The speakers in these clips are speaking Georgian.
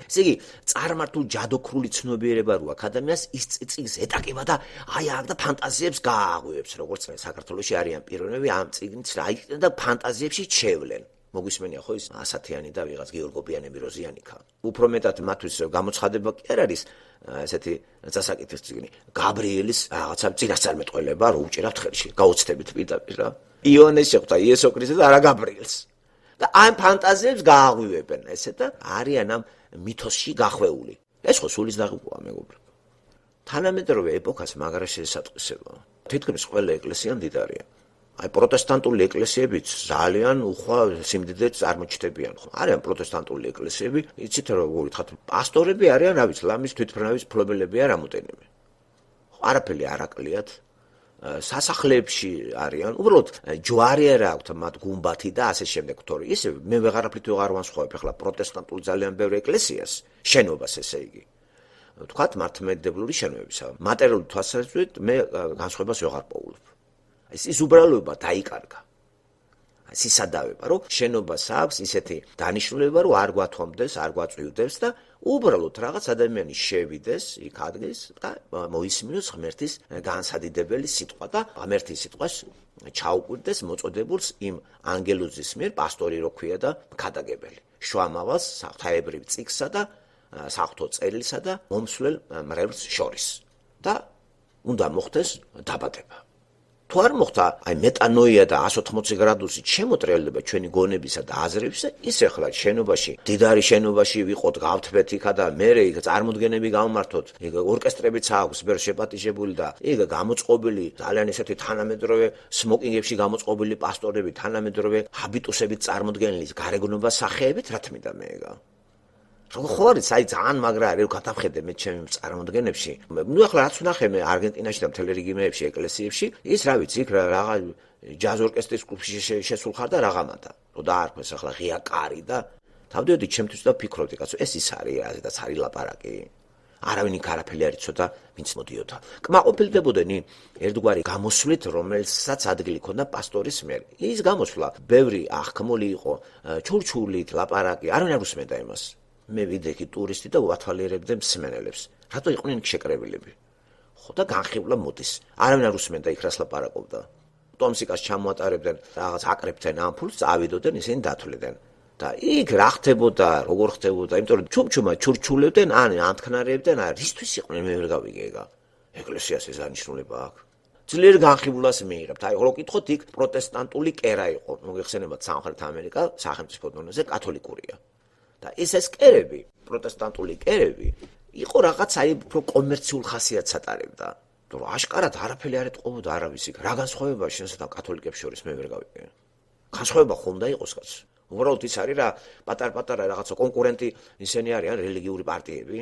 ესე იგი, წარმართულ ჯადოქრული ცნობიერება რო აქვს ადამიანს, ის წიგნს ეტაკება და აი აქ და ფანტაზიებს გააღვივებს, როგორც საქართველოში არიან პიროვნები ამ წიგნს და ფანტაზიებში შევლენ. მოგვისმენია ხო ის ასათიანი და ვიღაც გიორგობიანი მიროზიანიკა. უფრო მეტად მათთვის გამოცხადება კი არ არის ესეთი წასაკითხის წიგნი. გაბრიელის რაღაცა წინასწარმეტყველება რო უჭირავთ ხელში, გაუცდებით პირდაპირ რა. იონეს შეხვდა იესო ქრისტეს და არა გაბრიელს. და ამ ფანტაზიებს გააღვივებენ ესე და არიან ამ მითოსში გახვეული. ეს ხო სულის დაღუპვაა მეგობრებო. თანამედროვე ეპოქას მაგრა შესატყვისება. თითქმის ყველა ეკლესია მდიდარია. აი პროტესტანტული ეკლესიებიც ძალიან უხვა სიმდიდრედ წარმოჩდებიან ხო. არიან პროტესტანტული ეკლესიები, იცით როგორ ვთქვათ, პასტორები არიან, რა ვიცი, ლამის თვითმფრინავის მფლობელებია რამოდენიმე. არაფერი არ აკლიათ. სასახლეებში არიან, უბრალოდ ჯვარი არ აქვთ მათ გუმბათი და ასე შემდეგ, თორე ისე მე ვეღარაფრით ვეღარ ვანსხვავებ ახლა პროტესტანტულ ძალიან ბევრ ეკლესიას, შენობას ესე იგი. ვთქვათ მართლმადიდებლური შენობებისა. მატერიალური თვალსაზრისით მე განსხვავებას ვეღარ პოულობ. ის უბრალოება დაიკარგა. სისადავება, რომ შენობას აქვს ისეთი დანიშნულება, რომ არ გვათომდეს, არ გვაწვიუდეს და უბრალოდ რაღაც ადამიანი შევიდეს, იქ ადგეს და მოისმინოს ღმერთის განსადიდებელი სიტყვა და ღმერთის სიტყვას ჩაუკვირდეს მოწოდებულს იმ ანგელოზის მიერ, პასტორი რო ქვია და ქადაგებელი. შუამავალს საღვთაებრივ წიგსა და საღვთო წერილსა და მომსვლელ მრევლს შორის და უნდა მოხდეს დაბადება. თუ არ მოხდა აი მეტანოია და 180 გრადუსით შემოტრიალება ჩვენი გონებისა და აზრებისა, ის ახლა შენობაში, დიდარი შენობაში ვიყოთ, გავთბეთ იქა და მერე იქ წარმოდგენები გავმართოთ, იქ ორკესტრებიც აქვს, ბევრ შეპატიჟებული და იქ გამოწყობილი, ძალიან ესეთი თანამედროვე სმოკინგებში გამოწყობილი პასტორები, თანამედროვე ჰაბიტუსებით წარმოდგენილი გარეგნობა სახეებით, რა თქმა უნდა მეга. ხო არის, აი ძალიან მაგრა არის, გადავხედე მე ჩემი წარმოდგენებში. ნუ ახლა რაც ვნახე მე არგენტინაში და მთელ რეგიონებში, ეკლესიებში, ის რა ვიცი, იქ რაღა ჯაზ ორკესტრის კლუბში შესულ ხარ და რაღაცა. რო დაარქვეს ახლა ღია კარი და თავდიოდი ჩემთვის და ფიქრობდი, კაცო, ეს ის არის, რაზედაც არის ლაპარაკი. არავინ იქ არაფერი არ იცოდა, ვინც მოდიოდა. კმაყოფილდებოდნენ ერთგვარი გამოსვლით, რომელსაც ადგილი ჰქონდა პასტორის მიერ. ის გამოსვლა ბევრი აღქმული იყო, ჩურჩულით, ლაპარაკი, არავინ არ უსმენდა იმას. მე ვიდექი ტურისტი და ვათვალიერებდე მსმენელებს. რატო იყვნენ შეკრებილები? ხო და განხილვა მოდის. არავინ არ უსმენდა იქ რას ლაპარაკობდა. ტომსიკას ჩამოატარებდნენ, რაღაც აკრებდნენ ამფულს, წავიდოდნენ, ისინი დათვლიდნენ. და იქ რა ხდებოდა, როგორ ხდებოდა, იმიტომ რომ ჩუმჩუმა ჩურჩულებდნენ, ან ამთქნარებდნენ, ან რისთვის იყვნენ მე ვერ გავიგე. ეკლესიას ეს ანიშნულება აქვს. ძლიერ განხილვას მიიღებთ. აი, რო კითხოთ, იქ პროტესტანტული კერა იყო. მოგეხსენებათ სამხრეთ ამერიკა სახელმწიფო დონეზე კათოლიკურია. და ეს კერები, პროტესტანტული კერები, იყო რაღაც აი უფრო კომერციულ ხასიათს ატარებდა. რომ აშკარად არაფერი არ ეთყობოდა არავის იქ. რა განსხვავებაა შენსა და კათოლიკებს შორის მე ვერ გავიგე. განსხვავება ხომ უნდა იყოს კაც. უბრალოდ ის არის რა პატარ-პატარა რაღაცა კონკურენტი ისინი არიან რელიგიური პარტიები.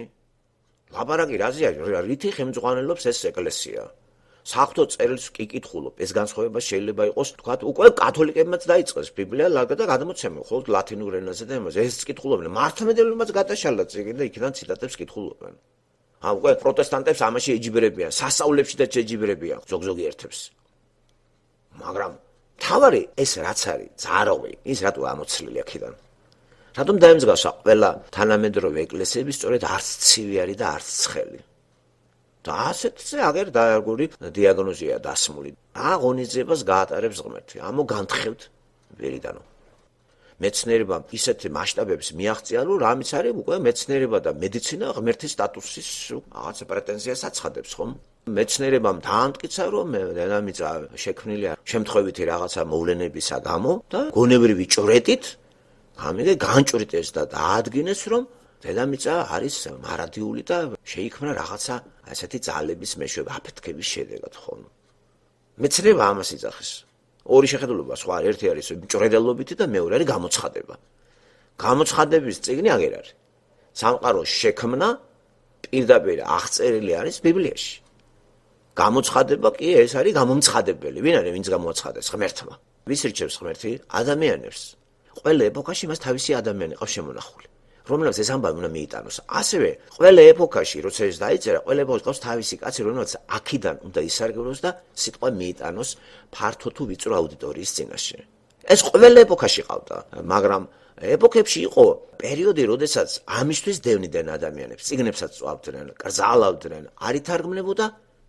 ლაპარაკი რაზეა, რითი ხელმძღვანელობს ეს ეკლესია. საღვთო წერილს კი კითხულობ, ეს განსხვავება შეიძლება იყოს, თქვათ, უკვე კათოლიკებმაც დაიწყეს ბიბლია და გადმოცემა, ხოლმე ლათინურ ენაზე და იმაზე. ეს კითხულობენ, მართლმადიდებლობაც გადაშალა წიგნი და იქიდან ციტატებს კითხულობენ. უკვე პროტესტანტებს ამაში ეჯიბრებიან, სასწაულებში და შეჯიბრებიან ზოგ-ზოგი ერთებს. მაგრამ თავარი ეს რაც არის, ძარავი, ის რატო ამოცლილი აქედან? რატომ დაემსგავსა ყველა თანამედროვე ეკლესიები სწორედ არც ცივი არის და არც ცხელი? და ასეთზე აგერ დაერგული დიაგნოზია დასმული. აღონიზებას გაატარებს ღმერთი. ამო განთხევთ ვერიდანო. მეცნიერებამ ისეთი მასშტაბებს მიაღწია, რომ რამიც არის უკვე მეცნიერება და მედიცინა ღმერთის სტატუსის რაღაცა პრეტენზიას აცხადებს, ხომ? მეცნიერებამ დაამტკიცა, რომ დედამიწა შექმნილია შემთხვევითი რაღაცა მოვლენებისა გამო და გონებრივი ჭვრეტით ამიტომ განჭვრიტეს და დაადგინეს, რომ დედამიწა არის მარადიული და შეიქმნა რაღაცა ასეთი ძალების მეშვეობა აფეთქების შედეგად, ხო? მეცნიერება ამას იძახის. ორი შეხედულობა სხვა, ერთი არის მჭვრეტელობითი და მეორე არის გამოცხადება. გამოცხადების წიგნი აგერ არის. სამყაროს შექმნა პირდაპირ აღწერილი არის ბიბლიაში. გამოცხადება კი ეს არის გამომცხადებელი. ვინ არის, ვინც გამოაცხადეს? ღმერთმა. ვის რჩევს ღმერთი? ადამიანებს. ყველა ეპოქაში მას თავისი ადამიანი ყავს შემონახული. რომელსაც ეს ამბავი უნდა მიიტანოს. ასევე ყველა ეპოქაში, როცა ეს დაიწერა, ყველა ეპოქაში ყავს თავისი კაცი, რომელსაც აქედან უნდა ისარგებლოს და სიტყვა მიიტანოს ფართო თუ ვიწრო აუდიტორიის წინაშე. ეს ყველა ეპოქაში ყავდა, მაგრამ ეპოქებში იყო პერიოდი, როდესაც ამისთვის დევნიდნენ ადამიანებს, წიგნებსაც წვავდნენ, კრძალავდნენ, არ ითარგმნებოდა,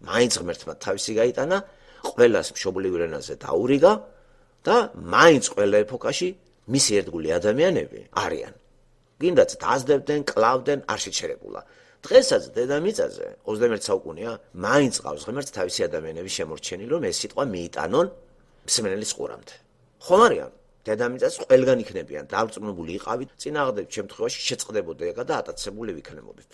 მაინც ღმერთმა თავისი გაიტანა, ყველას მშობლიურ ენაზე დაურიგა და მაინც ყველა ეპოქაში მისი ერთგული ადამიანები არიან. გინდაც დაძდებდნენ, კლავდნენ, არ შეჩერებულა. დღესაც დედამიწაზე 21 საუკუნეა, მაინც ყავს ღმერთს თავისი ადამიანები შემორჩენილი, რომ ეს სიტყვა მიიტანონ მსმენელის ყურამდე. ხომ არიან? დედამიწას ყველგან იქნებიან, დარწმუნებული იყავით, წინააღმდეგ შემთხვევაში შეწყდებოდა და ატაცებული ვიქნებოდით.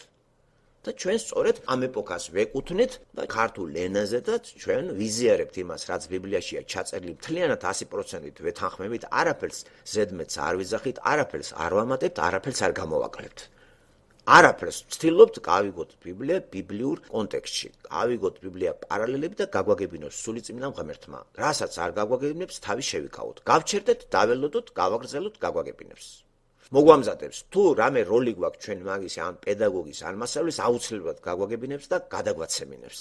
და ჩვენ სწორედ ამ ეპოქას ვეკუთვნით და ქართულ ენაზე და ჩვენ ვიზიარებთ იმას, რაც ბიბლიაშია ჩაწერილი მთლიანად 100%-ით ვეთანხმებით, არაფერს ზედმეტს არ ვიძახით, არაფერს არ ვამატებთ, არაფერს არ გამოვაკლებთ. არაფერს ვცდილობთ გავიგოთ ბიბლია ბიბლიურ კონტექსტში, გავიგოთ ბიბლია პარალელები და გაგვაგებინოს სულიწმინდა ღმერთმა. რასაც არ გაგვაგებინებს, თავი შევიკავოთ. გავჩერდეთ, დაველოდოთ, გავაგრძელოთ, გაგვაგებინებს. მოგვამზადებს, თუ რამე როლი გვაქვს ჩვენ მაგის ან პედაგოგის ან მასწავლებლის, აუცილებლად გაგვაგებინებს და გადაგვაცემინებს.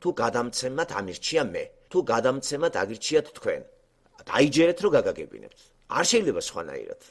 თუ გადამცემად ამირჩია მე, თუ გადამცემად აგირჩიათ თქვენ. დაიჯერეთ, რომ გაგაგებინებთ. არ შეიძლება სხვანაირად.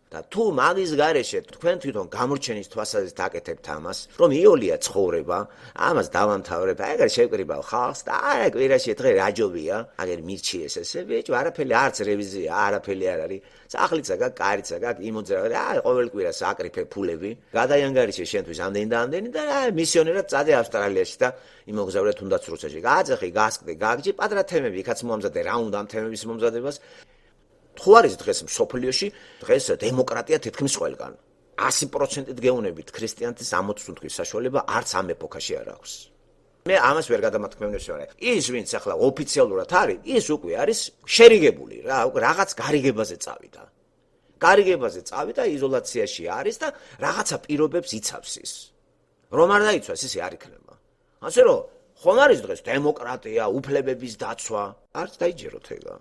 და თუ მაგის გარეშე თქვენ თვითონ გამორჩენის თვალსაზრისით აკეთებთ ამას, რომ იოლია ცხოვრება, ამას დავამთავრებ, ეგრე შევკრიბავ ხალხს და არა კვირაში დღე რაჯობია, აგერ მირჩიეს ესე, ბიჭო, არაფერი არც რევიზია, არაფერი არ არის. სახლიც აგ, კარიც აგ, იმოძრა, ყოველ კვირას აკრიფე ფულები, გადაიანგარიშე შენთვის ამდენი და ამდენი და მისიონერად წადე ავსტრალიაში და იმოგზავრე თუნდაც რუსეთში. გააძახი, გასკდე, გაგჯი, პატარა თემები, იქაც მომზადე, რა უნდა ამ თემების მომზადებას. თუ არის დღეს მსოფლიოში, დღეს დემოკრატია თითქმის ყველგან. 100%-ით გეუნებით ქრისტიანეთის ამოწურთვის საშუალება არც ამ ეპოქაში არ აქვს. მე ამას ვერ გადამათქმევნებს ვარ. ის ვინც ახლა ოფიციალურად არის, ის უკვე არის შერიგებული რა, უკვე რაღაც გარიგებაზე წავიდა. გარიგებაზე წავიდა, იზოლაციაში არის და რაღაცა პირობებს იცავს ის. რომ არ დაიცვას, ისე არ იქნება. ასე რომ, ხომ არის დღეს დემოკრატია, უფლებების დაცვა, არც დაიჯეროთ ეგა.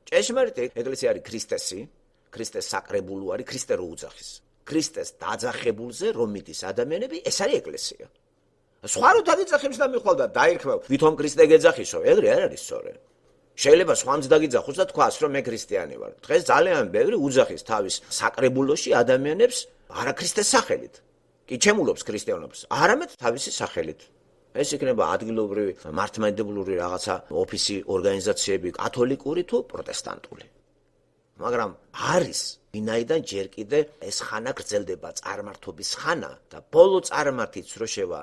ჭეშმარიტი ეკლესია არის ქრისტესი, ქრისტეს საკრებულო არის, ქრისტე რო უძახის. ქრისტეს დაძახებულზე რომ მიდის ადამიანები, ეს არის ეკლესია. სხვა რო დაგიძახებს და მიხვალ და დაირქმევ, ვითომ ქრისტე გეძახისო, ეგრე არ არის სწორი. შეიძლება სხვანც დაგიძახოს და თქვას, რომ მე ქრისტიანი ვარ. დღეს ძალიან ბევრი უძახის თავის საკრებულოში ადამიანებს არა ქრისტეს სახელით. კი ჩემულობს ქრისტიანობას, არამედ თავისი სახელით. ეს იქნება ადგილობრივი მართლმადიდებლური რაღაცა ოფისი, ორგანიზაციები, კათოლიკური თუ პროტესტანტული. მაგრამ არის ვინაიდან ჯერ კიდე ეს ხანა გრძელდება, წარმართობის ხანა და ბოლო წარმართიც რო შევა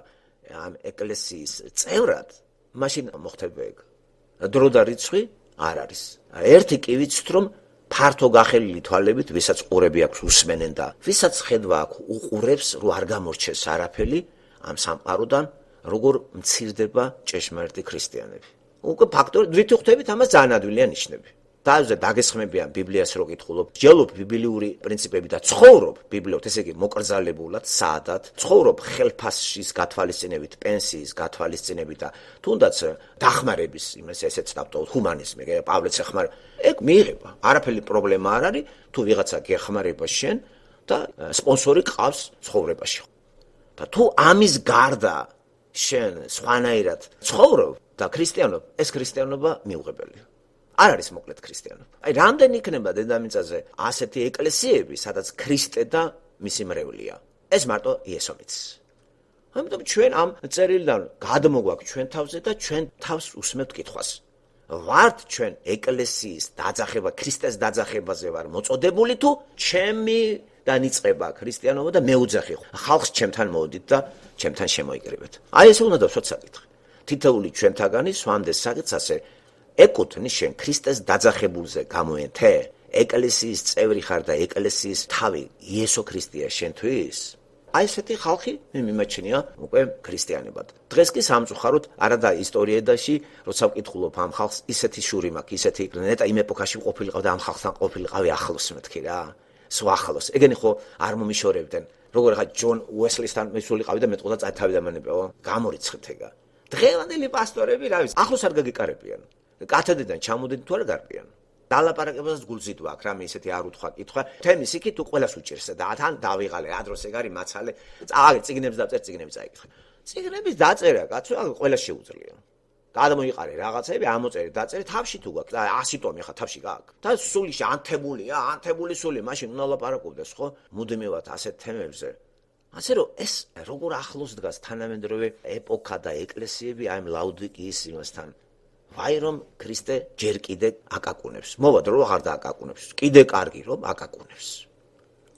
ამ ეკლესიის წევრად, მაშინ მოხდება ეგ. დრო და რიცხვი არ არის. ერთი კი ვიცით, რომ ფართო გახელილი თვალებით, ვისაც ყურები აქვს უსმენენ და ვისაც ხედვა აქვს უყურებს, რომ არ გამორჩეს არაფერი ამ სამყაროდან, როგორ მცირდება ჭეშმარიტი ქრისტიანები. უკვე ფაქტორი დვითი ხვდებით ამას ძალიან ადვილია ნიშნები. თავზე დაგესხმებიან ბიბლიას რო კითხულობ, ჯელობ ბიბლიური პრინციპები და ცხოვრობ ბიბლიოთ, ესე იგი მოკრძალებულად, საადად, ცხოვრობ ხელფასშის გათვალისწინებით, პენსიის გათვალისწინებით და თუნდაც დახმარების, იმას ესეც დავტოვოთ, ჰუმანიზმი, პავლეც ეხმარ, ეგ მიიღება. არაფერი პრობლემა არ არის, თუ ვიღაცა გეხმარება შენ და სპონსორი ყავს ცხოვრებაში. და თუ ამის გარდა შენ სხვანაირად ცხოვრობ და ქრისტიანობ, ეს ქრისტიანობა მიუღებელია. არ არის მოკლედ ქრისტიანობა. აი, რამდენი იქნება დედამიწაზე ასეთი ეკლესიები, სადაც ქრისტე და მისი მრევლია. ეს მარტო იესომიც. ამიტომ ჩვენ ამ წერილიდან გადმოგვაქვს ჩვენ თავზე და ჩვენ თავს უსმევთ კითხვას. ვართ ჩვენ ეკლესიის დაძახება, ქრისტეს დაძახებაზე ვარ მოწოდებული თუ ჩემი განიწყება ქრისტიანობა და მეუძახი ხალხს ჩემთან მოვიდით და ჩემთან შემოიკრიბეთ. აი ესე უნდა დავსვათ საკითხი. თითოეული ჩვენთაგანი სვამდეს საკითხს ასე ეკუთვნის შენ ქრისტეს დაძახებულზე გამოენთე? ეკლესიის წევრი ხარ და ეკლესიის თავი იესო ქრისტეა შენთვის? აი ესეთი ხალხი მე მიმაჩნია უკვე ქრისტიანებად. დღეს კი სამწუხაროდ არა და ისტორიედაში, როცა ვკითხულობ ამ ხალხს, ისეთი შური მაქვს, ისეთი ნეტა იმ ეპოქაში ყოფილიყავ და ამ ხალხთან ყოფილიყავი ახლოს მეთქი რა. სულ ახლოს. ეგენი ხო არ მომიშორებდნენ. როგორ ხა ჯონ უესლისთან მისულიყავი და მეტყოდა წათავი დამანებაო. გამორიცხეთ ეგა. დღევანდელი პასტორები რა ვიცი, ახლოს არ გაგიკარებიან. კათედრიდან ჩამოდით თუ არ გარბიან. დალაპარაკებასაც გულზით ვაქვს, რამე ისეთი არ უთხრა კითხვა. თემის იქით თუ ყველას უჭირს და თან დავიღალე, რა დროს ეგ არის მაცალე. წააგე წიგნებს დაწერ, წიგნები წაიკითხე. წიგნების დაწერა, კაცო, ყველას შეუძლია. გადმოიყარე რაღაცები, ამოწერე, დაწერე, თავში თუ გაქვს, 100 ტომი ხა თავში გაქვს. და სულიში ანთებული სული, მაშინ უნდა ლაპარაკობდეს, ხო? მუდმივად ასეთ თემებზე. ასე რომ ეს როგორ ახლოს დგას თანამედროვე ეპოქა და ეკლესიები აი ლაუდიკიის იმასთან. ვაი რომ ქრისტე ჯერ კიდე აკაკუნებს. მოვად რომ აღარ დააკაკუნებს. კიდე კარგი რომ აკაკუნებს.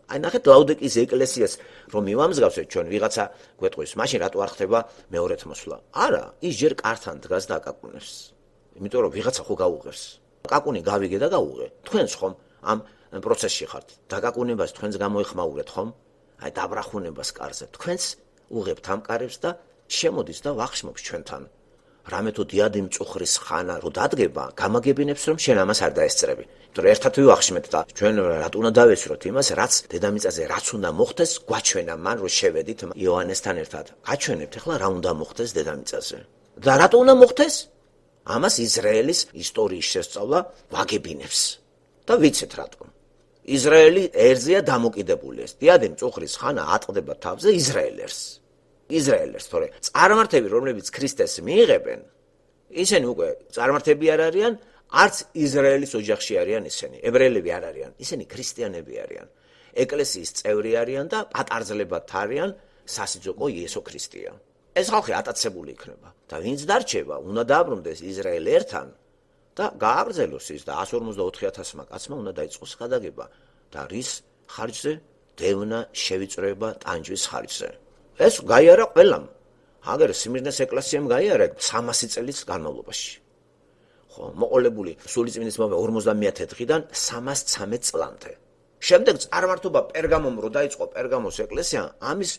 აი ნახეთ ლაუდიკიის ეკლესიას რომ მივამსგავსეთ ჩვენ ვიღაცა გვეტყვის, მაშინ რატო არ ხდება მეორეთ მოსვლა? არა, ის ჯერ კართან დგას და აკაკუნებს. იმიტომ რომ ვიღაცა ხო გაუღებს. კაკუნი გავიგე და გაუღე. თქვენს ხომ ამ პროცესში ხართ. დაკაკუნებას თქვენს გამოიხმაურეთ ხომ? აი დაბრახუნებას კარზე. თქვენს უღებთ ამ კარებს და შემოდის და ვახშმობს ჩვენთან. რამე თუ დიადი მწუხრის ხანა რო დადგება, გამაგებინებს რომ შენ ამას არ დაესწრები. იმიტომ რომ ერთად ვივახშმეთ და ჩვენ რატო უნდა დავესწროთ იმას, რაც დედამიწაზე რაც უნდა მოხდეს, გვაჩვენა მან რომ შევედით იოანესთან ერთად. გაჩვენებთ ახლა რა უნდა მოხდეს დედამიწაზე. და რატო უნდა მოხდეს? ამას ისრაელის ისტორიის შესწავლა ვაგებინებს. და ვიცით რატო. ისრაელი ერთზეა დამოკიდებული ეს. დიადი მწუხრის ხანა ატყდება თავზე ისრაელერს. ისრაელერს, თორე წარმართები, რომლებიც ქრისტეს მიიღებენ, ისინი უკვე წარმართები არ არიან, არც ისრაელის ოჯახში არიან ისინი. ებრაელები არ არიან, ისინი ქრისტიანები არიან. ეკლესიის წევრი არიან და პატარძლებად არიან სასიძოკო იესო ქრისტია. ეს ხალხი ატაცებული იქნება და ვინც დარჩება, უნდა დააბრუნდეს ისრაელ ერთან და გააგრძელოს ის და 154,000 კაცმა უნდა დაიწყოს გადაგება და რის ხარჯზე? დევნა შევიწროება ტანჯვის ხარჯზე. ეს გაიარა ყველამ. აგერ სიმირნეს ეკლესიამ გაიარა 300 წელიწ განმავლობაში. ხო, მოყოლებული სულიწმინდის მომე 50 დღიდან 313 წლამდე. შემდეგ წარმართობა პერგამომ რო დაიწყო პერგამოს ეკლესია, ამის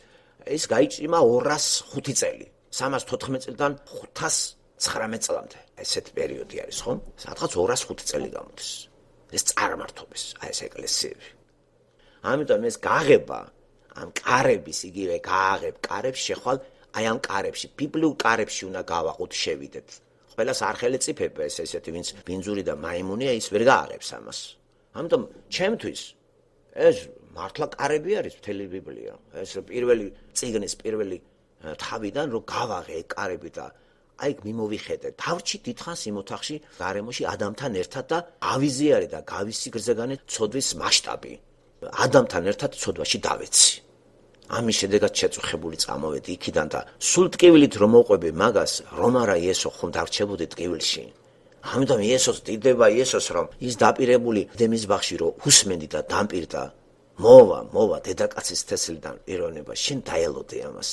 ის გაიჭიმა 205 წელი. 314 წლიდან 519 წლამდე. ესეთ პერიოდი არის, ხო? სადღაც 205 წელი გამოდის. ეს წარმართობის, აი ეს ეკლესიები. ამიტომ ეს გაღება ამ კარების იგივე გააღებ კარებს შეხვალ აი ამ კარებში ბიბლიურ კარებში უნდა გავაყოთ შევიდეთ. ყველას არ ხელეწიფება ეს ესეთი ვინც ბინძური და მაიმუნია ის ვერ გააღებს ამას. ამიტომ ჩემთვის ეს მართლა კარები არის მთელი ბიბლია. ეს პირველი წიგნის პირველი თავიდან რომ გავაღე კარები და აი მიმოვიხედე. დავრჩი დიდხანს იმ ოთახში გარემოში ადამიანთან ერთად და ავიზიარე და გავისიგრძეგანე ცოდვის მასშტაბი. ადამიანთან ერთად ცოდვაში დავეცი. ამის შედეგად შეწუხებული წამოვედი იქიდან და სულ ტკივილით რომ მოყვები მაგას, რომ არა იესო ხომ დარჩებოდი ტკივილში. ამიტომ იესოს დიდება იესოს რომ ის დაპირებული დემის ბაღში რომ უსმენდი და დამპირდა. მოვა დედაკაცის თესლიდან პიროვნება, შენ დაელოდე ამას.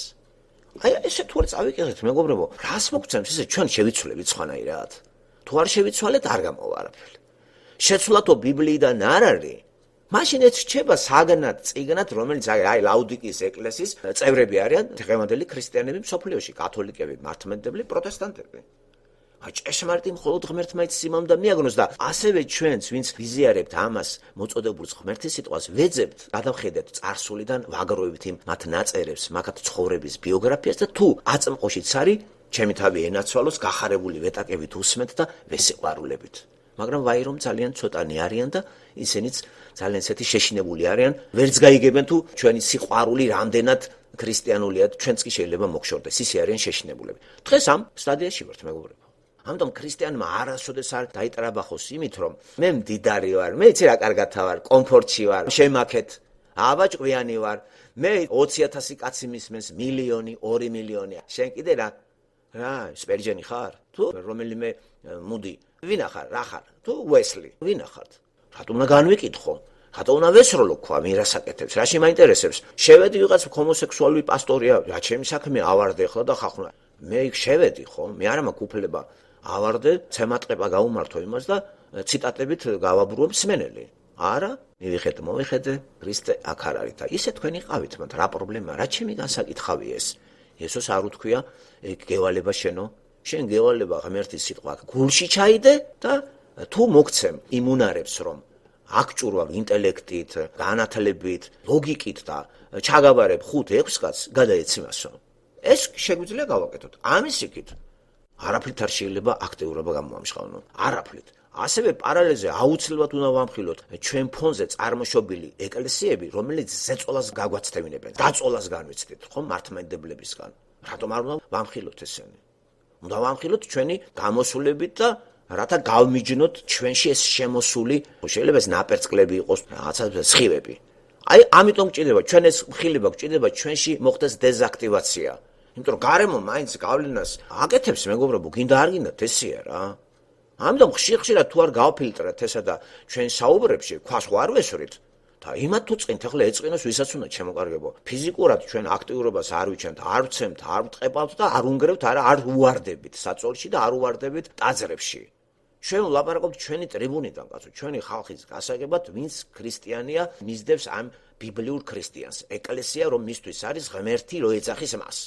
აი ესე თუ არ წავიკითხეთ მეგობრებო, რას მოგცემს ესე ჩვენ შევიცვლებით სხვანაირად? თუ არ შევიცვალეთ არ გამოვა არაფერი. შეცვლათო ბიბლიიდან არ არის. მაშინ ეს რჩება საგნად, წიგნად, რომელიც აი ლაუდიკიის ეკლესიის წევრები არიან, დღევანდელი ქრისტიანები მსოფლიოში, კათოლიკები, მართლმადიდებლები, პროტესტანტები. აი ჭეშმარიტი მხოლოდ ღმერთმა იცის იმამ და მიაგნოს და ასევე ჩვენც, ვინც ვიზიარებთ ამას, მოწოდებულს ღმერთის სიტყვას, ვეძებთ, გადავხედეთ წარსულიდან, ვაგროვებთ იმ მათ ნაწერებს, მაგათ ცხოვრების ბიოგრაფიას და თუ აწმყოშიც არის, ჩემი თავი ენაცვალოს, გახარებული ვეტაკებით უსმენთ და ვესიყვარულებით. მაგრამ ვაი რომ ძალიან ცოტანი არიან და ისინიც ძალიან ისეთი შეშინებული არიან, ვერც გაიგებენ თუ ჩვენი სიყვარული რამდენად ქრისტიანულია, ჩვენც კი შეიძლება მოგშორდეს, ისე არიან შეშინებულები. დღეს ამ სტადიაში ვართ მეგობრებო. ამიტომ ქრისტიანმა არასოდეს არ დაიტრაბახოს იმით, რომ მე მდიდარი ვარ, მე იცი რა კარგათა ვარ, კომფორტში ვარ, შემაქეთ, აბაჭყვიანი ვარ, მე 20,000 კაცი მისმენს, მილიონი, 2 მილიონი. შენ კიდე რა სპერჯენი ხარ? თუ რომელიმე მუდი ვინა ხარ, რა ხარ? თუ უესლი, ვინა ხარ? რატო უნდა განვიკითხო? რატო უნდა ვესროლო ქვა მირასაკეთებს? რაში მაინტერესებს? შევედი ვიღაც ჰომოსექსუალური პასტორია, რა ჩემი საქმე ავარდე ახლა და ხახუნა. მე იქ შევედი ხო? მე არა მაქვს უფლება ავარდე, ცემატყება გაუმართო იმას და ციტატებით გავაბრუო მსმენელი. არა, მივიხედე, ქრისტე აქ არ არის და ისე თქვენი ყავით, მაგრამ რა პრობლემაა? რა ჩემი განსაკითხავია ეს? იესოს არ უთქვია, ეგ გევალება შენო, შენ გევალება ღმერთის სიტყვა გულში ჩაიდე და თუ მოგცემ იმუნარებს რომ აკჭურვალ ინტელექტით, განათლებით, ლოგიკით და ჩაგაბარებ 5-6 კაცს, გადაეციმასო. ეს შეგვიძლია გავაკეთოთ. ამის იქით არაფრით არ შეიძლება აქტიურობა გამოამშყავნო. არაფრით. ასევე პარალელზე აუცილებლად უნდა ვამხილოთ ჩვენ ფონზე წარმოშობილი ეკლესიები, რომელიც ზეწოლას გაგვაცდევინებენ. დაწოლას განვიცდით, ხო, მართლმადიდებლებისგან. რატომ არ უნდა ვამხილოთ ესენი? უნდა ვამხილოთ ჩვენი გამოსულებით და რათა გავმიჯნოთ ჩვენში ეს შემოსული, შეიძლება ეს ნაპერწკლები იყოს, რაღაცა სხივები. აი, ამიტომ გჭირდება ჩვენ ეს მხილება გჭირდება ჩვენში მოხდეს დეზაქტივაცია. იმიტომ რომ გარემო მაინც გავლენას აკეთებს, მეგობრებო, გინდა არ გინდათ ესეა რა. ამიტომ ხშირად თუ არ გავფილტრეთ ესა და ჩვენ საუბრებში ქვას არ ვესვრით და იმათ თუ წინთ ახლა ეწყინოს ვისაც უნდა შემოკარგებო. ფიზიკურად ჩვენ აქტიურობას არ ვიჩენთ, არ ვცემთ, არ ვტყებავთ და არ უნგრევთ, არ უვარდებით საწოლში და არ უვარდებით ტაძრებში. ჩვენ ვლაპარაკობთ ჩვენი ტრიბუნიდან, კაცო, ჩვენი ხალხის გასაგებად, ვინც ქრისტიანია, მისდევს ამ ბიბლიურ ქრისტიანს. ეკლესია რომ მისთვის არის ღმერთი, რო ეძახის მას.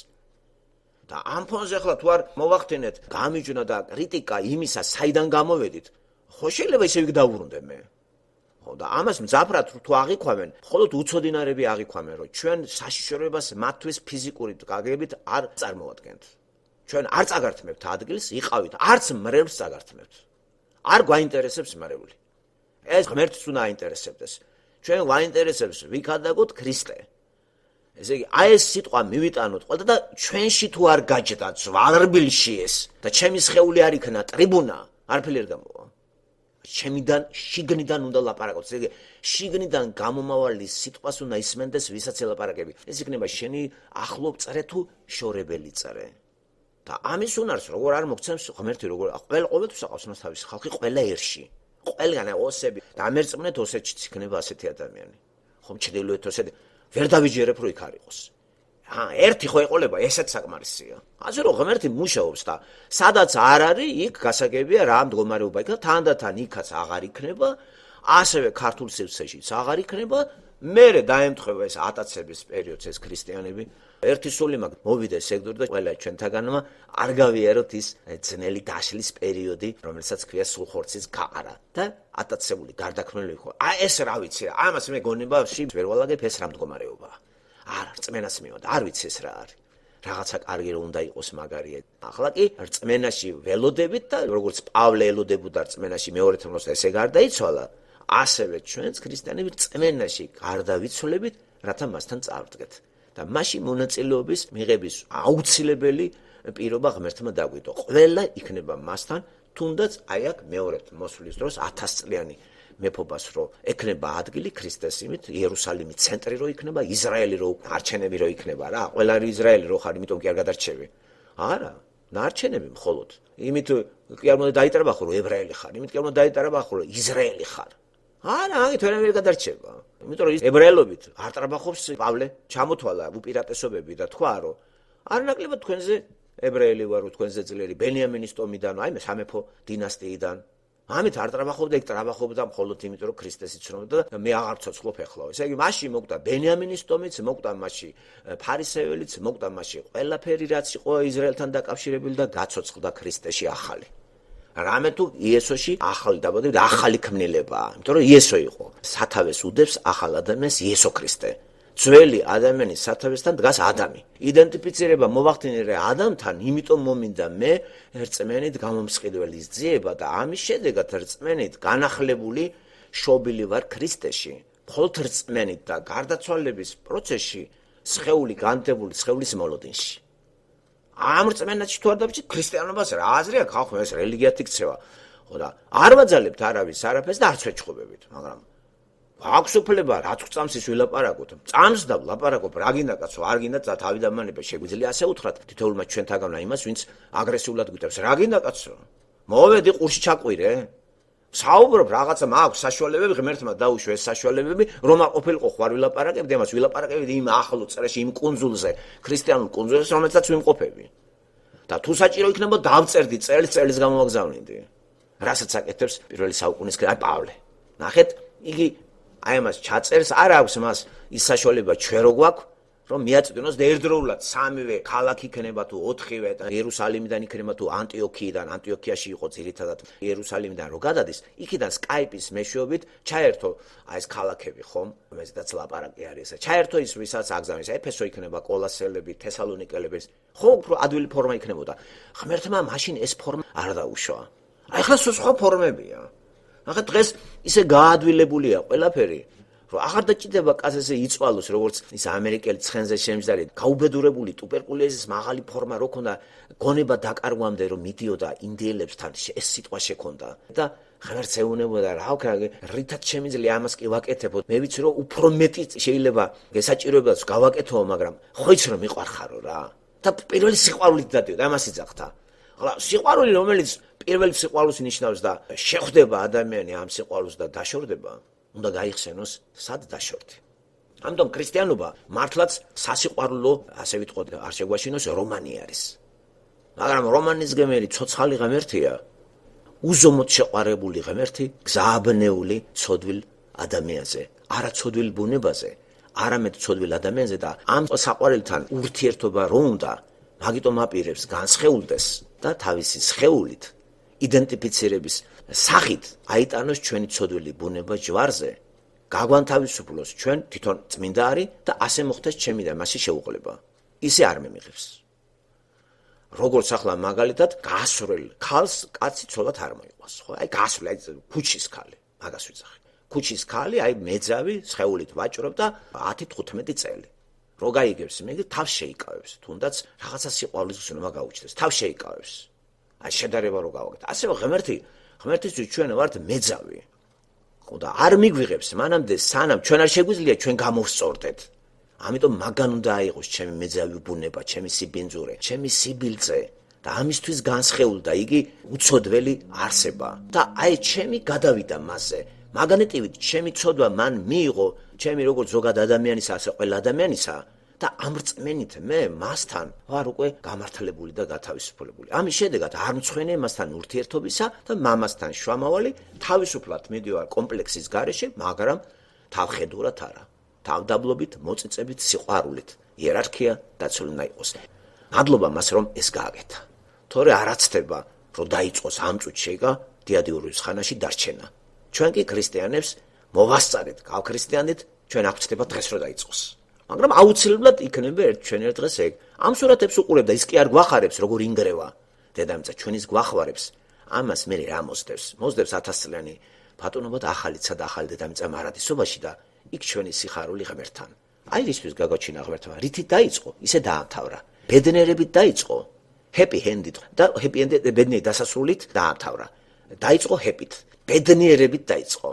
და ამ ფონზე ახლა თუ არ მოვახდინეთ გამიჯვნა და კრიტიკა იმისა, საიდან გამოვედით, ხო შეიძლება ისე ვიგდაუბრუნდე მე. ხო და ამას მძაფრად თუ აღიქვამენ, მხოლოდ უცოდინარები აღიქვამენ, რომ ჩვენ საშიშროებას მათთვის ფიზიკური გაგებით არ წარმოვადგენთ. ჩვენ არ წაგართმევთ ადგილს, იყავით, არც მრევლს წაგართმევთ. არ გვაინტერესებს მრევლი. ეს ღმერთს უნდა აინტერესებდეს. ჩვენ გვაინტერესებს ვიქადაგოთ ქრისტე. ესე იგი, აი ეს სიტყვა მივიტანოთ ყველა და ჩვენში თუ არ გაჯდა ძვალრბილში ეს და ჩემი სხეული არ იქნა ტრიბუნა, არაფერი არ გამოვა. ჩემიდან შიგნიდან უნდა ლაპარაკოთ. ესე იგი, შიგნიდან გამომავალი სიტყვას უნდა ისმენდეს ვისაც ელაპარაკები. ეს იქნება შენი ახლო წრე თუ შორებელი წრე. და ამის უნარს როგორ არ მოგცემს ღმერთი, როგორ ყოველთვის აყავს მას თავისი ხალხი ყველა ერში. ყველგან ოსები და ამერწმუნეთ ოსეთშიც იქნება ასეთი ადამიანი. ხომ ჩრდილოეთ ოსეთი ვერ დავიჯერებ რომ იქ არ იყოს. ერთი ხო ეყოლება, ესეც საკმარისია. ასე რომ ღმერთი მუშაობს და სადაც არ არის, იქ გასაგებია რა მდგომარეობა იქნება, თანდათან იქაც აღარ იქნება, ასევე ქართულ სივრცეშიც აღარ იქნება, მერე დაემთხება ეს ატაცების პერიოდს ეს ქრისტიანები. ერთი სული მაგ მოვიდეს ეგდურ და ყველა ჩვენთაგანმა არ გავიაროთ ის ძნელი დაშლის პერიოდი, რომელსაც ქვია სულხორცის გაყარა და ატაცებული გარდაქმნილი ხო. აი ეს რა ვიცი რა, ამას მე გონებაში ვერ ვალაგებ ეს რა მდგომარეობაა. არა, რწმენას მივად, არ ვიცი ეს რა არის. რაღაცა კარგი რომ უნდა იყოს მაგარია. ახლა კი რწმენაში ველოდებით და როგორც პავლე ელოდებოდა რწმენაში მეორეთ მომს ესე გარდაიცვალა, ასევე ჩვენც ქრისტიანები რწმენაში გარდავიცვლებით, რათა მასთან წავდგეთ. და მასში მონაწილეობის მიღების აუცილებელი პირობა ღმერთმა დაგვიტო. ყველა იქნება მასთან, თუნდაც აი აქ მეორეთ მოსვლის დროს 1000 წლიანი მეფობას რო ეკნება ადგილი ქრისტეს იმით, იერუსალიმი ცენტრი რო იქნება, ისრაელი რო არჩენები რო იქნება რა. ყველა ისრაელი რო ხარ, იმიტომ კი არ გადარჩევი. არა, ნარჩენები მხოლოდ. იმით კი არ უნდა დაიტრება ხო, რომ ებრაელი ხარ, იმით კი არ უნდა დაიტრება ხო, რომ ისრაელი ხარ. არა, ამით ვერ გადარჩება. იმიტომ რომ ებრაელობით არ ტრაბახობს პავლე, ჩამოთვალა უპირატესობები და თქვა, რომ არ ნაკლებად თქვენზე ებრაელი ვარ, თქვენზე ძლიერი ბენიამინის ტომიდან, აი მე სამეფო დინასტიიდან. ამით არ ტრაბახობდა, ეგ ტრაბახობდა მხოლოდ იმიტომ, რომ ქრისტეს იცნობდა და მე აღარ ცოცხლობ ეხლა. ესე იგი, მასში მოკვდა ბენიამინის ტომიც, მოკვდა მასში ფარისეველიც, მოკვდა მასში ყველაფერი, რაც იყო ისრაელთან დაკავშირებული და გაცოცხლდა ქრისტეში ახალი. რამე თუ იესოში ახალი დაბადება და ახალი ქმნილებაა, იმიტომ რომ იესო იყო. სათავეს უდევს ახალ ადამიანს იესო ქრისტე. ძველი ადამიანის სათავესთან დგას ადამი. იდენტიფიცირება მოვახდინე ადამიანთან, იმიტომ მომინდა მე რწმენით გამომსყიდველის ძიება და ამის შედეგად რწმენით განახლებული შობილი ვარ ქრისტეში. მხოლოდ რწმენით და გარდაცვალების პროცესში სხეული განდებული სხეულის მოლოდინში. ამ რწმენაში თუ არ დავიჭით ქრისტიანობას რა აზრი აქვს ხალხმა ეს რელიგიათ იქცევა. ხო და არ ვაძალებთ არავის არაფერს და არც ვეჩხუბებით, მაგრამ აქვს უფლება რაც წამს ის ვილაპარაკოთ. წამს და ვლაპარაკობ, რა გინდა კაცო, არ გინდა თავი დამანება, შეგვიძლია ასე უთხრათ თითოეულმა ჩვენთაგანმა იმას, ვინც აგრესიულად გვიტევს. რა გინდა კაცო? მოვედი ყურში ჩაყვირე. საუბრობ რაღაცა მაქვს საშუალებები, ღმერთმა დაუშვა ეს საშუალებები, რომ აყოფილიყო ხوار ვილაპარაკებდი, ამას ვილაპარაკებდი იმ ახლო წრეში, იმ კუნძულზე, ქრისტიანულ კუნძულზე, რომელსაც ვიმყოფები. და თუ საჭირო იქნება დავწერდი წელს გამოვაგზავნინდი. რასაც აკეთებს პირველი საუკუნის აი პავლე. ნახეთ, იგი აი ამას ჩაწერს, არ აქვს მას ის საშუალება ჩვენ რო გვაქვს, რომ მიაწვდინოს და ერთდროულად სამივე ქალაქი იქნება თუ 4-ვე და იერუსალიმიდან იქნება თუ ანტიოქიიდან, ანტიოქიაში იყო ძირითადად იერუსალიმიდან რო გადადის, იქიდან სკაიპის მეშვეობით ჩაერთო აი ეს ქალაქები ხომ, რომელზედაც ლაპარაკი არის ეს. ჩაერთო ის ვისაც აგზავნის, ეფესო იქნება, კოლასელები, თესალონიკელები, ხო უფრო ადვილი ფორმა იქნებოდა. ღმერთმა მაშინ ეს ფორმა არ დაუშვა. აი ხლა სხვა ფორმებია. ახლა დღეს ისე გაადვილებულია ყველაფერი, რომ აღარ დაჭირდება კაცზე იწვალოს, როგორც ის ამერიკელი ცხენზე შემზარი, გაუბედურებული ტუბერკულოზის მაღალი ფორმა რო ქონდა, გონება დაკარგვამდე რომ მიდიოდა ინდიელებსთან, ეს სიტყვა შექონდა და ღმერთს ეუბნებოდა, რა ვქნა, რითაც შემიძლია ამას კი ვაკეთებო. მე ვიცი რომ უფრო მეტი შეიძლება გესაჭიროებაც გავაკეთო, მაგრამ ხო იცი რომ მიყვარხარო რა. და პირველი სიყვარულით დადიოდა, ამას იძახდა. ახლა სიყვარული რომელიც პირველ სიყვარულს ნიშნავს და შეხვდება ადამიანი ამ სიყვარულს და დაშორდება, უნდა გაიხსენოს სად დაშორდი. ამიტომ ქრისტიანობა მართლაც სასიყვარულო, ასე ვიტყოდ, არ შეგვაშინოს რომანი არის. მაგრამ რომანის გემერი ცოცხალი ღმერთია, უზომოდ შეყვარებული ღმერთი, გზააბნეული ცოდვილ ადამიანზე, არა ცოდვილ ბუნებაზე, არამედ ცოდვილ ადამიანზე და ამ საყვარელთან ურთიერთობა რო უნდა, მაგიტომ აპირებს განსხეულდეს და თავისი სხეულით იდენტიფიცირების სახით აიტანოს ჩვენი ცოდვილი ბუნება ჯვარზე, გაგვანთავისუფლოს ჩვენ თვითონ წმინდა არის და ასე მოხდეს ჩემი და მასი შეუღლება. ისე არ მემიღებს. როგორც ახლა მაგალითად გასროლ ქალს კაცი ცოლად არ მოიყვას, ხო? აი გასროლ, აი ქუჩის ქალი, მაგას ვიძახი. ქუჩის ქალი, აი მეძავი, სხეულით ვაჭრობ და 10-15 წელი. რო გაიგებს, მე თავს შეიკავებს, თუნდაც რაღაცა სიყვარულის გზნობა გაუჩნდეს, თავს შეიკავებს. აი შედარება რო გავაკეთე. ასევე ღმერთისთვის ჩვენ ვართ მეძავი. ხო და არ მიგვიღებს მანამდე სანამ ჩვენ არ შეგვიძლია ჩვენ გამოვსწორდეთ. ამიტომ მაგან უნდა აიღოს ჩემი მეძავი ბუნება, ჩემი სიბინძურე, ჩემი სიბილწე და ამისთვის განსხეულდა იგი უცოდველი არსება. და აი ჩემი გადავიდა მასზე. მაგნეტივით ჩემი ცოდვა მან მიიღო, ჩემი როგორც ზოგად ადამიანისა, ასე ყველა ადამიანისა და ამ რწმენით მე მასთან ვარ უკვე გამართლებული და გათავისუფლებული. ამის შედეგად არ მცხვენე მასთან ურთიერთობისა და მამასთან შუამავალი თავისუფლად მიდივარ კომპლექსის გარეშე, მაგრამ თავხედურად არა. თავდაბლობით, მოწიწებით, სიყვარულით, იერარქია დაცული უნდა იყოს. მადლობა მას რომ ეს გააკეთა. თორე არაცდება რომ დაიწყოს ამ წუთში ეგა დიადიურვის ხანაში დარჩენა. ჩვენ კი ქრისტიანებს მოვასწარეთ, გავქრისტიანეთ, ჩვენ აღწდება დღეს რომ დაიწყოს. მაგრამ აუცილებლად იქნება ჩვენ ერთ დღეს ეგ. ამ სურათებს უყურებ და ის კი არ გვახარებს, როგორ ინგრევა. დედამიწა ჩვენის გვახმარებს. ამას მე რა მოსდევს? მოსდევს 1000 წლიანი ბატონობა და ახალიცა და ახალი დედამიწა მარადისობაში და იქ ჩვენი სიხარული ღმერთთან. აი რისთვის გაგოჩინა ღმერთმა, რითი დაიწყო, ისე დაამთავრა. ბედნიერებით დაიწყო, ჰეპი ჰენდით და ჰეპი ენდი ბედნიერი დასასრულით დაამთავრა. დაიწყო ჰეპით, ბედნიერებით დაიწყო.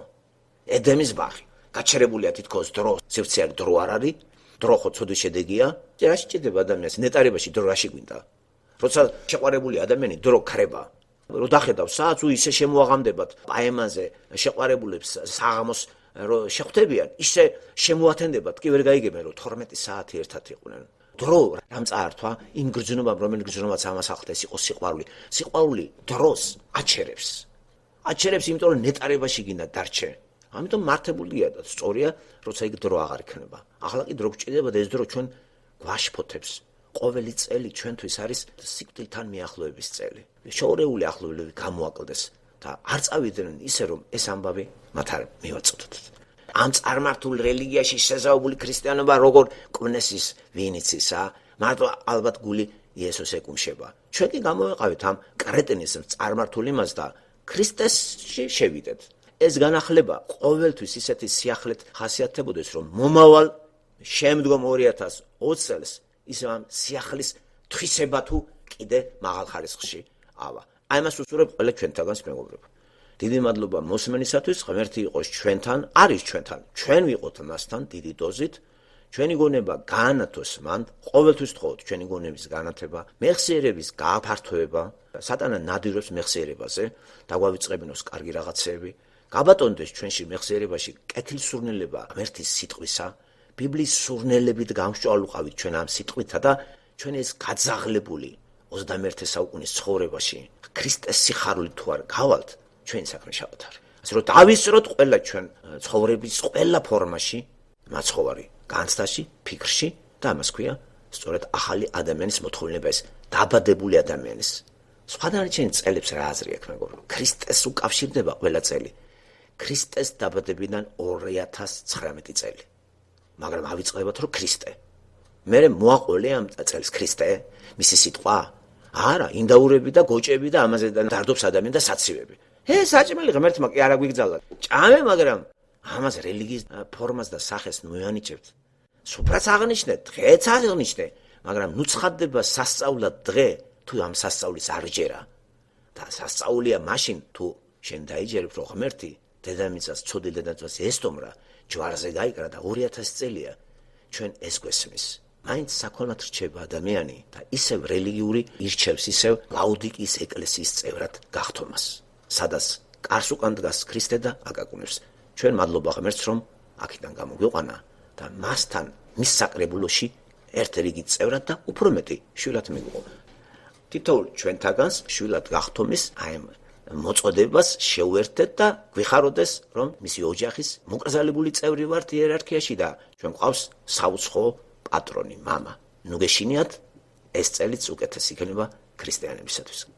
ედემის ბაღი. გაჩერებულია თითქოს დრო, სივრცე დრო არ არის. დრო ხო ცოდვის შედეგია. რა შეჭდება ადამიანს ნეტარებაში დრო რაში გვინდა? როცა შეყვარებული ადამიანი დრო ქრება. რო დახედავ საათს ისე შემოაღამდებათ პაემაზე შეყვარებულებს საღამოს რო შეხვდებიან, ისე შემოათენდებათ, კი ვერ გაიგებენ რომ 12 საათი ერთად იყვნენ. დრო რამ წაართვა იმ გრძნობამ, რომელიც გრძნობაც ამას ახდენს, იყო სიყვარული. სიყვარული დროს აჩერებს. აჩერებს, იმიტომ რომ ნეტარებაში გინდა დარჩე. ამიტომ მართებულია და სწორია, როცა იქ დრო აღარ იქნება. ახლა კი დრო გჭირდება და ეს დრო ჩვენ გვაშფოთებს. ყოველი წელი ჩვენთვის არის სიკვდილთან მიახლოების წელი. შოურეული ახლობლები გამოაკლდეს და არ წავიდნენ ისე რომ ეს ამბავი მათ არ მივაწოდოთ. ამ წარმართულ რელიგიაში შეზავებული ქრისტიანობა როგორ კვნესის ვინიცისა, მარტო ალბათ გული იესოს ეკუმშება. ჩვენ კი გამოვეყავით ამ კრეტენის წარმართულ იმას და ქრისტესში შევიდეთ. ეს განახლება ყოველთვის ისეთი სიახლეთ ხასიათდებოდეს, რომ მომავალ შემდგომ 2020 წელს ის ამ სიახლის თვისება თუ კიდე მაღალ ხარისხში ავა. აი მას უსურვებ ყველა ჩვენთაგანს მეგობრებო. დიდი მადლობა მოსმენისათვის, ღმერთი იყოს ჩვენთან, არის ჩვენთან. ჩვენ ვიყოთ მასთან დიდი დოზით. ჩვენი გონება გაანათოს მან, ყოველთვის თხოვთ ჩვენი გონების განათება, მეხსიერების გააფართოება, სატანა ნადირობს მეხსიერებაზე, დაგვავიწყებინოს კარგი რაღაცები, გაბატონდეს ჩვენში მეხსიერებაში კეთილსურნელება ღმერთის სიტყვისა, ბიბლიის სურნელებით გამსჭვალუყავით ჩვენ ამ სიტყვითა და ჩვენ ეს გაძაღლებული 21 საუკუნის ცხოვრებაში ქრისტეს სიხარული თუ არ გავალთ, ჩვენ საქმე შევთ არის. ასე რომ დავისწროთ ყველა ჩვენ ცხოვრების ყველა ფორმაში, მაცხოვარი განცდაში, ფიქრში და ამას ქვია სწორედ ახალი ადამიანის მოთხოვნილება ეს დაბადებული ადამიანის. სხვადასხვა წელებს რა აზრი აქვს მეგობრო? ქრისტეს უკავშირდება ყველა წელი. ქრისტეს დაბადებიდან 2019 წელი. მაგრამ ავიწყებათ რომ ქრისტე. მე მოაყოლე ამ წელს ქრისტე, მისი სიტყვა? არა, ინდაურები და გოჭები და ამაზე დარდობს ადამიანი და საცივები. საჭმელი ღმერთმა კი არ აგვიგზავნა. ჭამე, მაგრამ ამას რელიგიის ფორმას და სახეს ნუიანიჭებთ. სუფრაც აღნიშნეთ, დღეც აღნიშნე, მაგრამ ნუ ცხადდება სასწაულად დღე, თუ ამ სასწaulis არ ჯერა. და სასწაულია მაშინ, თუ შენ დაიჯერებ, რომ ღმერთი დედამიწას, ცოდი დედამიწას ესტომრა, ჯვარზე გაიკრა და 2000 წელია, ჩვენ ეს გვესმის. მაინც საქონლად რჩება ადამიანი და ისევ რელიგიური ირჩევს ისევ ლაუდიკის ეკლესიის წევრად გახთომას, სადაც კარს უკან დგას ქრისტე და აკაკუნებს. ჩვენ მადლობა ღმერთს, რომ აქედან გამოგვიყვანა და მასთან მის საკრებულოში ერთ რიგით წევრად და უფრო მეტი შვილად მიგვიყო. თითოეულ ჩვენთაგანს შვილად გახთომის აი მოწოდებას შეუერთდეთ და გვიხაროდეს, რომ მისი ოჯახის მოკრძალებული წევრი ვართ იერარქიაში და ჩვენ გვყავს საუცხო პატრონი, მამა. ნუ გეშინიათ, ეს წელიც უკეთესი იქნება ქრისტიანებისათვის.